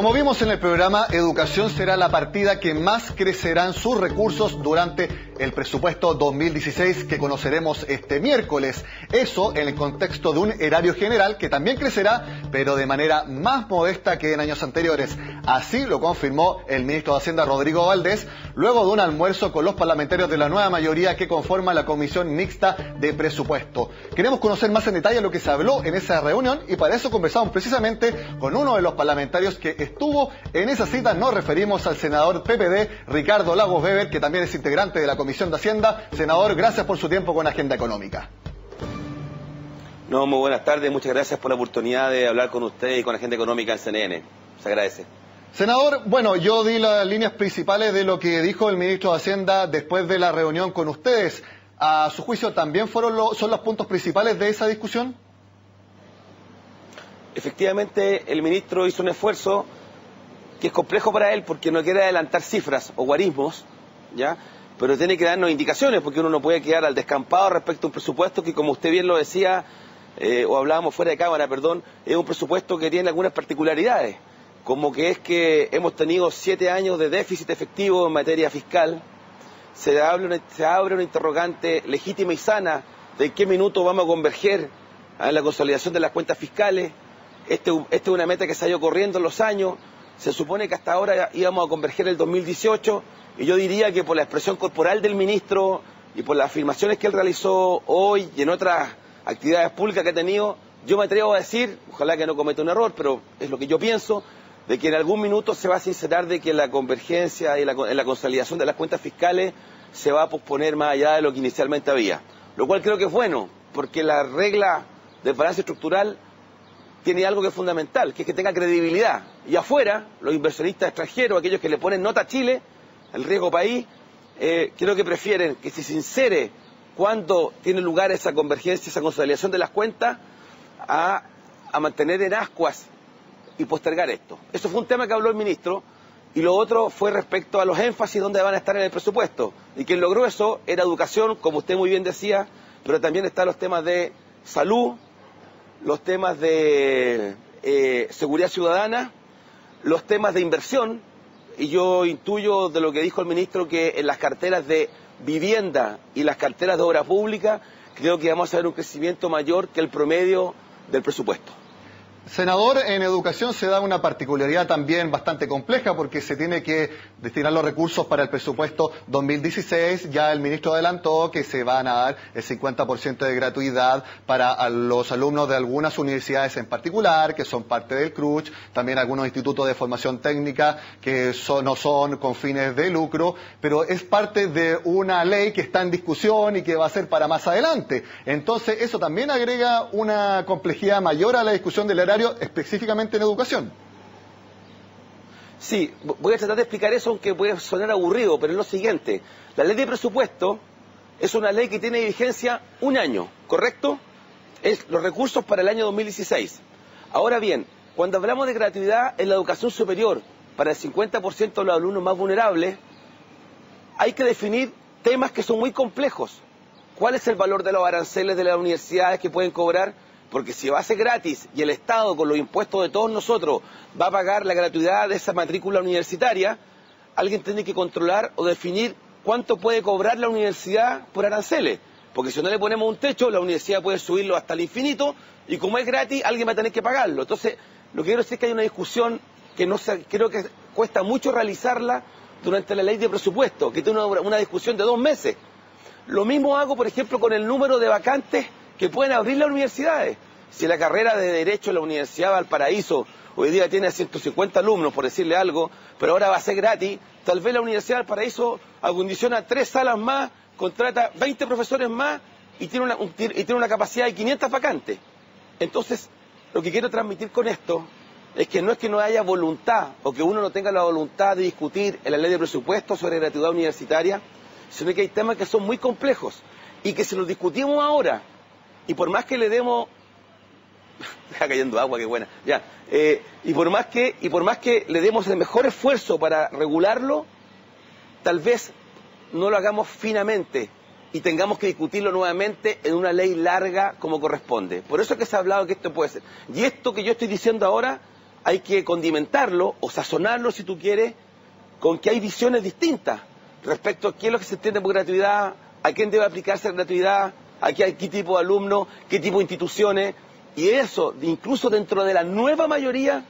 Como vimos en el programa, educación será la partida que más crecerán sus recursos durante el presupuesto 2016 que conoceremos este miércoles. Eso en el contexto de un erario general que también crecerá, pero de manera más modesta que en años anteriores. Así lo confirmó el ministro de Hacienda, Rodrigo Valdés, luego de un almuerzo con los parlamentarios de la nueva mayoría que conforma la Comisión Mixta de Presupuesto. Queremos conocer más en detalle lo que se habló en esa reunión y para eso conversamos precisamente con uno de los parlamentarios que estuvo en esa cita. Nos referimos al senador PPD, Ricardo Lagos Weber, que también es integrante de la Comisión de Hacienda. Senador, gracias por su tiempo con Agenda Económica. No, muy buenas tardes, muchas gracias por la oportunidad de hablar con usted y con Agenda Económica en CNN. Se agradece. Senador, bueno, yo di las líneas principales de lo que dijo el ministro de Hacienda después de la reunión con ustedes. ¿A su juicio también son los puntos principales de esa discusión? Efectivamente, el ministro hizo un esfuerzo que es complejo para él porque no quiere adelantar cifras o guarismos, ¿ya? Pero tiene que darnos indicaciones porque uno no puede quedar al descampado respecto a un presupuesto que, como usted bien lo decía, o hablábamos fuera de cámara, perdón, es un presupuesto que tiene algunas particularidades, como que es que hemos tenido 7 años de déficit efectivo en materia fiscal. Se abre una interrogante legítima y sana de en qué minuto vamos a converger a la consolidación de las cuentas fiscales. Esta es una meta que se ha ido corriendo en los años. Se supone que hasta ahora íbamos a converger el 2018 y yo diría que por la expresión corporal del ministro y por las afirmaciones que él realizó hoy y en otras actividades públicas que ha tenido, yo me atrevo a decir, ojalá que no cometa un error, pero es lo que yo pienso, de que en algún minuto se va a sincerar de que la convergencia y la consolidación de las cuentas fiscales se va a posponer más allá de lo que inicialmente había. Lo cual creo que es bueno, porque la regla del balance estructural tiene algo que es fundamental, que es que tenga credibilidad. Y afuera, los inversionistas extranjeros, aquellos que le ponen nota a Chile, el riesgo país, creo que prefieren que se sincere cuándo tiene lugar esa convergencia, esa consolidación de las cuentas, a mantener en ascuas y postergar esto. Eso fue un tema que habló el ministro, y lo otro fue respecto a los énfasis donde van a estar en el presupuesto. Y quien logró eso era educación, como usted muy bien decía, pero también están los temas de salud, los temas de seguridad ciudadana, los temas de inversión, y yo intuyo de lo que dijo el ministro que en las carteras de vivienda y las carteras de obra pública creo que vamos a ver un crecimiento mayor que el promedio del presupuesto. Senador, en educación se da una particularidad también bastante compleja porque se tiene que destinar los recursos para el presupuesto 2016. Ya el ministro adelantó que se van a dar el 50% de gratuidad para los alumnos de algunas universidades en particular, que son parte del CRUCH, también algunos institutos de formación técnica que no son con fines de lucro, pero es parte de una ley que está en discusión y que va a ser para más adelante. Entonces, eso también agrega una complejidad mayor a la discusión del erario, específicamente en educación. Sí, voy a tratar de explicar eso, aunque puede sonar aburrido, pero es lo siguiente. La ley de presupuesto es una ley que tiene vigencia un año, ¿correcto? Es los recursos para el año 2016. Ahora bien, cuando hablamos de gratuidad en la educación superior para el 50% de los alumnos más vulnerables, hay que definir temas que son muy complejos. ¿Cuál es el valor de los aranceles de las universidades que pueden cobrar? Porque si va a ser gratis y el Estado con los impuestos de todos nosotros va a pagar la gratuidad de esa matrícula universitaria, alguien tiene que controlar o definir cuánto puede cobrar la universidad por aranceles. Porque si no le ponemos un techo, la universidad puede subirlo hasta el infinito y como es gratis, alguien va a tener que pagarlo. Entonces, lo que quiero decir es que hay una discusión que creo que cuesta mucho realizarla durante la ley de presupuesto, que tiene una discusión de 2 meses. Lo mismo hago, por ejemplo, con el número de vacantes que pueden abrir las universidades. Si la carrera de Derecho en la Universidad de Valparaíso hoy día tiene 150 alumnos, por decirle algo, pero ahora va a ser gratis, tal vez la Universidad de Valparaíso acondiciona 3 salas más, contrata 20 profesores más y tiene una capacidad de 500 vacantes. Entonces, lo que quiero transmitir con esto es que no haya voluntad o que uno no tenga la voluntad de discutir en la ley de presupuesto sobre gratuidad universitaria, sino que hay temas que son muy complejos y que si los discutimos ahora, y por más que le demos, está cayendo agua, qué buena, ya, y por más que le demos el mejor esfuerzo para regularlo, tal vez no lo hagamos finamente y tengamos que discutirlo nuevamente en una ley larga como corresponde. Por eso es que se ha hablado que esto puede ser. Y esto que yo estoy diciendo ahora, hay que condimentarlo o sazonarlo, si tú quieres, con que hay visiones distintas respecto a qué es lo que se entiende por gratuidad, a quién debe aplicarse la gratuidad, a qué tipo de alumnos, qué tipo de instituciones, y eso, incluso dentro de la nueva mayoría,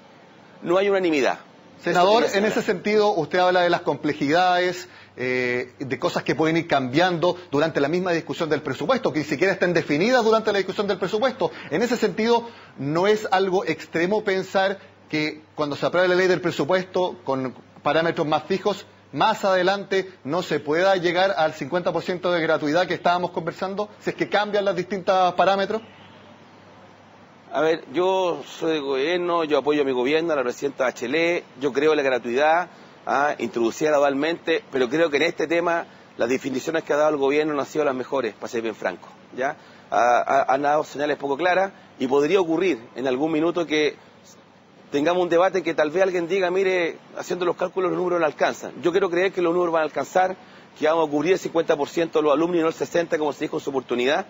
no hay unanimidad. Senador, en ese sentido, usted habla de las complejidades, de cosas que pueden ir cambiando durante la misma discusión del presupuesto, que ni siquiera estén definidas durante la discusión del presupuesto. En ese sentido, ¿no es algo extremo pensar que cuando se apruebe la ley del presupuesto con parámetros más fijos, más adelante no se pueda llegar al 50% de gratuidad que estábamos conversando, si es que cambian los distintos parámetros? A ver, yo soy de gobierno, yo apoyo a mi gobierno, a la presidenta Bachelet, yo creo en la gratuidad, introducida gradualmente, pero creo que en este tema las definiciones que ha dado el gobierno no han sido las mejores, para ser bien franco, ¿ya? Han dado señales poco claras y podría ocurrir en algún minuto que tengamos un debate que tal vez alguien diga, mire, haciendo los cálculos los números no alcanzan. Yo quiero creer que los números van a alcanzar, que vamos a cubrir el 50% de los alumnos y no el 60% como se dijo en su oportunidad,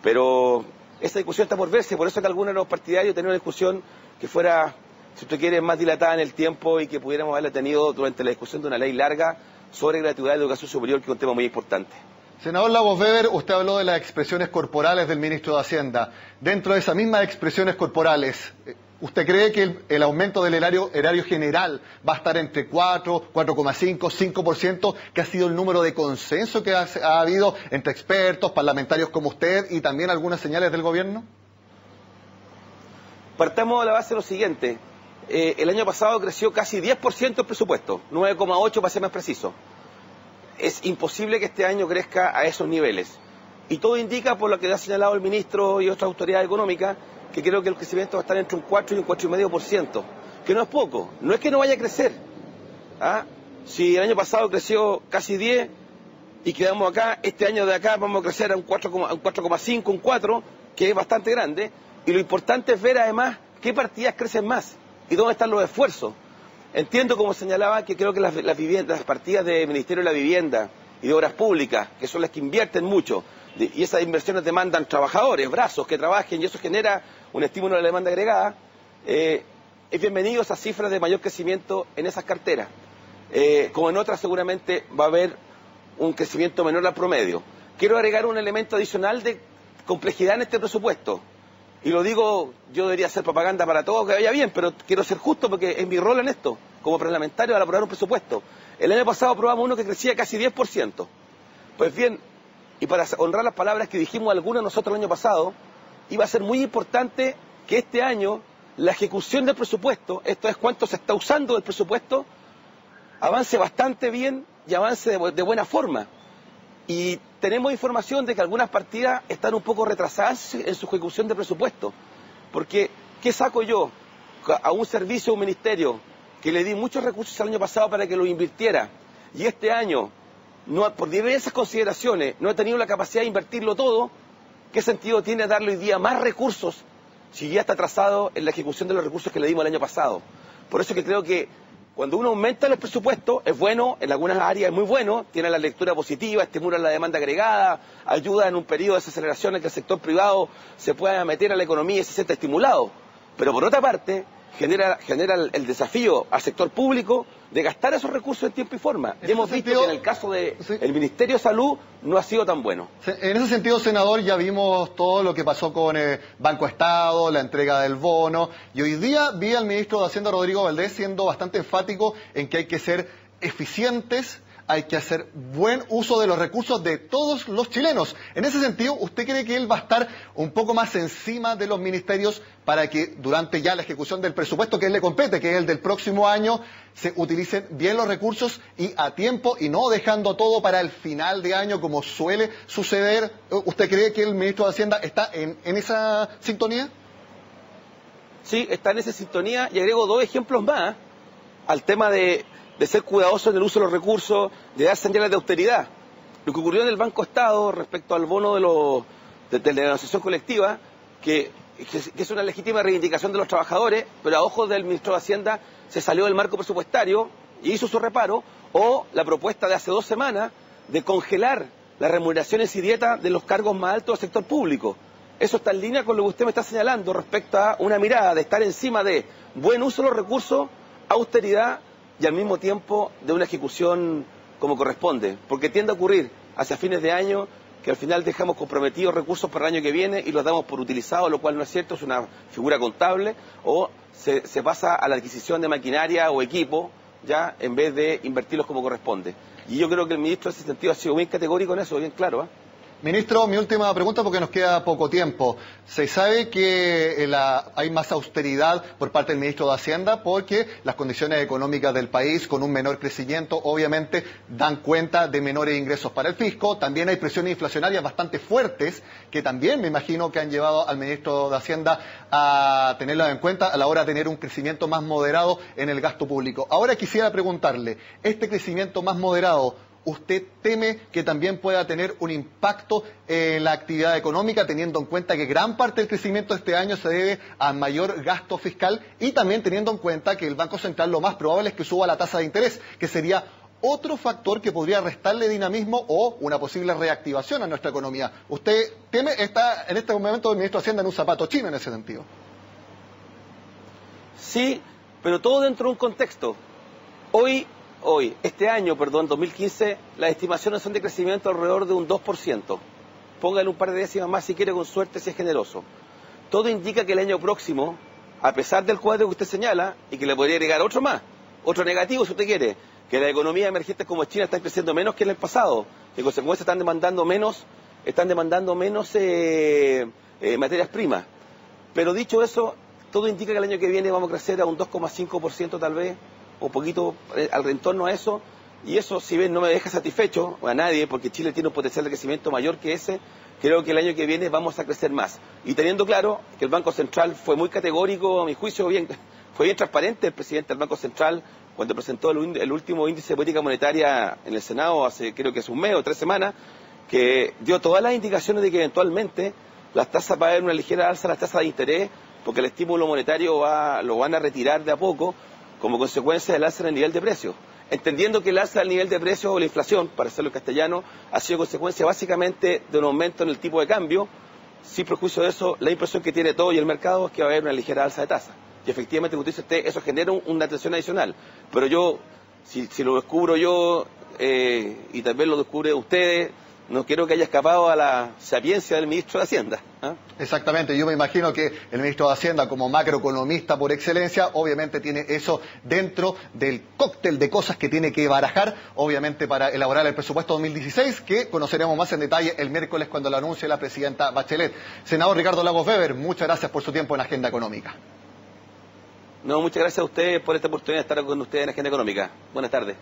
pero esa discusión está por verse, por eso que algunos de los partidarios tenían una discusión que fuera, si usted quiere, más dilatada en el tiempo y que pudiéramos haberla tenido durante la discusión de una ley larga sobre gratuidad de educación superior, que es un tema muy importante. Senador Lagos Weber, usted habló de las expresiones corporales del ministro de Hacienda. Dentro de esas mismas expresiones corporales, ¿usted cree que el aumento del erario general va a estar entre 4, 4,5, 5%, que ha sido el número de consenso que ha habido entre expertos, parlamentarios como usted y también algunas señales del gobierno? Partamos de la base de lo siguiente. El año pasado creció casi 10% el presupuesto, 9,8 para ser más preciso. Es imposible que este año crezca a esos niveles. Y todo indica, por lo que ha señalado el ministro y otras autoridades económicas, que creo que el crecimiento va a estar entre un 4 y un 4,5%, que no es poco, no es que no vaya a crecer. Si el año pasado creció casi 10 y quedamos acá, este año de acá vamos a crecer a un 4,5, un 4, que es bastante grande, y lo importante es ver además qué partidas crecen más y dónde están los esfuerzos. Entiendo, como señalaba, que creo que las partidas del Ministerio de la Vivienda y de Obras Públicas, que son las que invierten mucho, y esas inversiones demandan trabajadores, brazos que trabajen, y eso genera un estímulo a la demanda agregada, es bienvenido esas cifras de mayor crecimiento en esas carteras. Como en otras seguramente va a haber un crecimiento menor al promedio. Quiero agregar un elemento adicional de complejidad en este presupuesto. Y lo digo, yo debería hacer propaganda para todo, que vaya bien, pero quiero ser justo porque es mi rol en esto, como parlamentario, al aprobar un presupuesto. El año pasado aprobamos uno que crecía casi 10%. Pues bien, y para honrar las palabras que dijimos algunos nosotros el año pasado, iba a ser muy importante que este año la ejecución del presupuesto, esto es cuánto se está usando del presupuesto, avance bastante bien y avance de buena forma. Y tenemos información de que algunas partidas están un poco retrasadas en su ejecución de presupuesto. Porque, ¿qué saco yo a un servicio, a un ministerio, que le di muchos recursos el año pasado para que lo invirtiera, y este año, por diversas consideraciones, no he tenido la capacidad de invertirlo todo? ¿Qué sentido tiene darle hoy día más recursos si ya está atrasado en la ejecución de los recursos que le dimos el año pasado? Por eso que creo que cuando uno aumenta los presupuestos, es bueno, en algunas áreas es muy bueno, tiene la lectura positiva, estimula la demanda agregada, ayuda en un periodo de desaceleración en que el sector privado se pueda meter a la economía y se sienta estimulado. Pero por otra parte, genera el desafío al sector público de gastar esos recursos en tiempo y forma. Y hemos visto que en el caso del Ministerio de Salud no ha sido tan bueno. En ese sentido, senador, ya vimos todo lo que pasó con Banco Estado, la entrega del bono, y hoy día vi al ministro de Hacienda, Rodrigo Valdés, siendo bastante enfático en que hay que ser eficientes, hay que hacer buen uso de los recursos de todos los chilenos. En ese sentido, ¿usted cree que él va a estar un poco más encima de los ministerios para que durante ya la ejecución del presupuesto que él le compete, que es el del próximo año, se utilicen bien los recursos y a tiempo y no dejando todo para el final de año como suele suceder? ¿Usted cree que el ministro de Hacienda está en esa sintonía? Sí, está en esa sintonía, y agrego dos ejemplos más al tema de ser cuidadosos en el uso de los recursos, de dar señales de austeridad. Lo que ocurrió en el Banco Estado respecto al bono de la negociación colectiva, que es una legítima reivindicación de los trabajadores, pero a ojos del ministro de Hacienda se salió del marco presupuestario y hizo su reparo, o la propuesta de hace 2 semanas de congelar las remuneraciones y dietas de los cargos más altos del sector público. Eso está en línea con lo que usted me está señalando respecto a una mirada de estar encima de buen uso de los recursos, austeridad y al mismo tiempo de una ejecución como corresponde. Porque tiende a ocurrir hacia fines de año que al final dejamos comprometidos recursos para el año que viene y los damos por utilizados, lo cual no es cierto, es una figura contable, o se pasa a la adquisición de maquinaria o equipo, ya en vez de invertirlos como corresponde. Y yo creo que el ministro en ese sentido ha sido bien categórico en eso, bien claro, ¿eh? Ministro, mi última pregunta porque nos queda poco tiempo. Se sabe que hay más austeridad por parte del ministro de Hacienda porque las condiciones económicas del país con un menor crecimiento obviamente dan cuenta de menores ingresos para el fisco. También hay presiones inflacionarias bastante fuertes que también me imagino que han llevado al ministro de Hacienda a tenerlas en cuenta a la hora de tener un crecimiento más moderado en el gasto público. Ahora quisiera preguntarle, ¿este crecimiento más moderado usted teme que también pueda tener un impacto en la actividad económica, teniendo en cuenta que gran parte del crecimiento de este año se debe a mayor gasto fiscal y también teniendo en cuenta que el Banco Central lo más probable es que suba la tasa de interés, que sería otro factor que podría restarle dinamismo o una posible reactivación a nuestra economía? ¿Usted teme, está en este momento el ministro de Hacienda en un zapato chino en ese sentido? Sí, pero todo dentro de un contexto. Este año, 2015, las estimaciones son de crecimiento alrededor de un 2%. Póngale un par de décimas más si quiere, con suerte, si es generoso. Todo indica que el año próximo, a pesar del cuadro que usted señala, y que le podría agregar otro más, otro negativo si usted quiere, que las economías emergentes como China están creciendo menos que en el pasado, que en consecuencia están demandando menos materias primas. Pero dicho eso, todo indica que el año que viene vamos a crecer a un 2,5% tal vez, o poquito al retorno a eso, y eso, si bien no me deja satisfecho a nadie, porque Chile tiene un potencial de crecimiento mayor que ese, creo que el año que viene vamos a crecer más. Y teniendo claro que el Banco Central fue muy categórico, a mi juicio, fue bien transparente el presidente del Banco Central cuando presentó el último índice de política monetaria en el Senado creo que hace un mes o 3 semanas, que dio todas las indicaciones de que eventualmente las tasas va a haber una ligera alza, las tasas de interés, porque el estímulo monetario lo van a retirar de a poco, como consecuencia del alza en el nivel de precios. Entendiendo que el alza del nivel de precios o la inflación, para hacerlo en castellano, ha sido consecuencia básicamente de un aumento en el tipo de cambio, sin perjuicio de eso, la impresión que tiene todo y el mercado es que va a haber una ligera alza de tasa. Y efectivamente, como dice usted, eso genera una tensión adicional. Pero yo, si lo descubro yo y también lo descubre ustedes, no quiero que haya escapado a la sapiencia del ministro de Hacienda. ¿Eh? Exactamente, yo me imagino que el ministro de Hacienda, como macroeconomista por excelencia, obviamente tiene eso dentro del cóctel de cosas que tiene que barajar, obviamente para elaborar el presupuesto 2016, que conoceremos más en detalle el miércoles cuando lo anuncie la presidenta Bachelet. Senador Ricardo Lagos Weber, muchas gracias por su tiempo en Agenda Económica. No, muchas gracias a ustedes por esta oportunidad de estar con ustedes en Agenda Económica. Buenas tardes.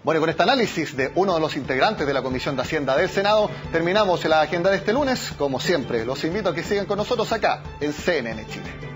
Bueno, y con este análisis de uno de los integrantes de la Comisión de Hacienda del Senado, terminamos la agenda de este lunes. Como siempre, los invito a que sigan con nosotros acá en CNN Chile.